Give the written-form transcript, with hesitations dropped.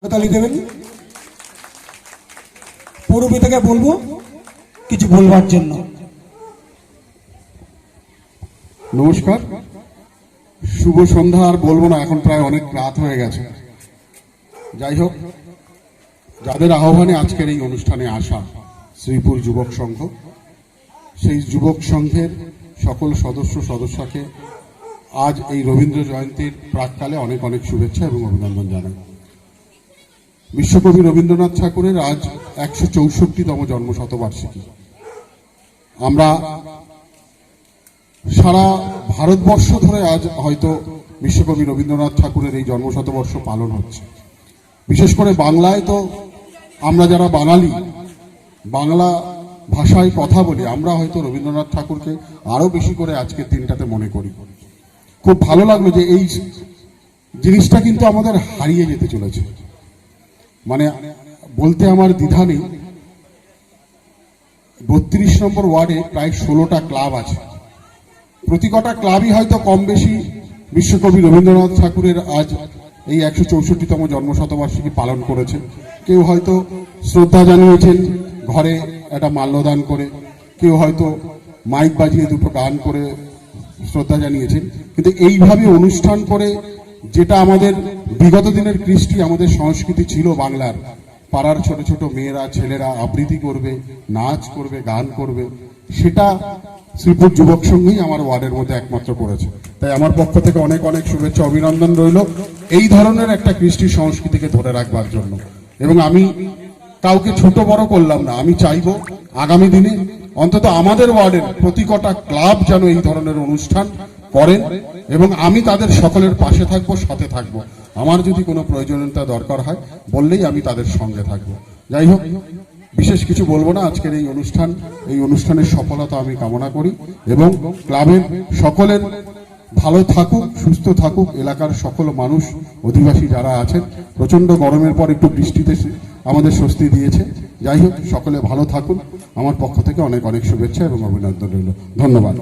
তালি দেবেন। পূর্বে থেকে বলবো কিছু বলবার জন্য। নমস্কার, শুভ সন্ধ্যা। আর বলবো না, এখন প্রায় অনেক রাত হয়ে গেছে। যাই হোক, যাদের আহ্বানে আজকের এই অনুষ্ঠানে আসা শ্রীপুর যুবক সংঘ, সেই যুবক সংঘের সকল সদস্যকে আজ এই রবীন্দ্র জয়ন্তীর প্রাককালে অনেক অনেক শুভেচ্ছা এবং অভিনন্দন জানাই। বিশ্বকবি রবীন্দ্রনাথ ঠাকুরের আজ 164তম জন্মশতবার্ষিকী। আমরা সারা ভারতবর্ষ ধরে আজ হয়তো বিশ্বকবি রবীন্দ্রনাথ ঠাকুরের এই জন্মশতবর্ষ পালন হচ্ছে। বিশেষ করে বাংলায় তো আমরা যারা বাঙালি, বাংলা ভাষায় কথা বলি, আমরা হয়তো রবীন্দ্রনাথ ঠাকুরকে আরো বেশি করে আজকের দিনটাতে মনে করি। খুব ভালো লাগলো যে এই জিনিসটা কিন্তু আমাদের হারিয়ে যেতে চলেছে। মানে বলতে আমার দ্বিধা নেই, 32 নম্বর ওয়ার্ডে প্রায় 16টা ক্লাব আছে। প্রতি কটা ক্লাবই হয়তো কম বেশি বিশ্বকবি রবীন্দ্রনাথ ঠাকুরের আজ এই 164তম জন্মশতবার্ষিকী পালন করেছে। কেউ হয়তো শ্রদ্ধা জানিয়েছেন ঘরে একটা মাল্যদান করে, কেউ হয়তো মাইক বাজিয়ে দুটো গান করে শ্রদ্ধা জানিয়েছেন। কিন্তু এইভাবে অনুষ্ঠান করে, যেটা আমাদের বিগত দিনের কৃষ্টি, আমাদের সংস্কৃতি ছিল বাংলার, পাড়ার ছোট ছোট মেয়েরা ছেলেরা আবৃত্তি করবে, নাচ করবে, গান করবে, সেটা শ্রীপুর যুবক সংঘই আমার ওয়ার্ডের মধ্যে একমাত্র করেছে। তাই আমার পক্ষ থেকে অনেক অনেক শুভেচ্ছা, অভিনন্দন রইল এই ধরনের একটা কৃষ্টি সংস্কৃতিকে ধরে রাখবার জন্য। এবং আমি কাউকে ছোট বড় করলাম না, আমি চাইবো আগামী দিনে অন্তত আমাদের ওয়ার্ডের প্রতি কটা ক্লাব যেন এই ধরনের অনুষ্ঠান করেন এবং আমি তাদের সকলের পাশে থাকবো, সাথে থাকবো। আমার যদি কোনো প্রয়োজনীয়তা দরকার হয় বললেই আমি তাদের সঙ্গে থাকবো। যাই হোক, বিশেষ কিছু বলবো না। আজকের এই অনুষ্ঠানের সফলতা আমি কামনা করি এবং ক্লাবের সকলের ভালো থাকুক, সুস্থ থাকুক। এলাকার সকল মানুষ, অধিবাসী যারা আছেন, প্রচন্ড গরমের পর একটু বৃষ্টিতে আমাদের স্বস্তি দিয়েছে। যাই হোক, সকলে ভালো থাকুন। আমার পক্ষ থেকে অনেক অনেক শুভেচ্ছা এবং অভিনন্দন রইল। ধন্যবাদ।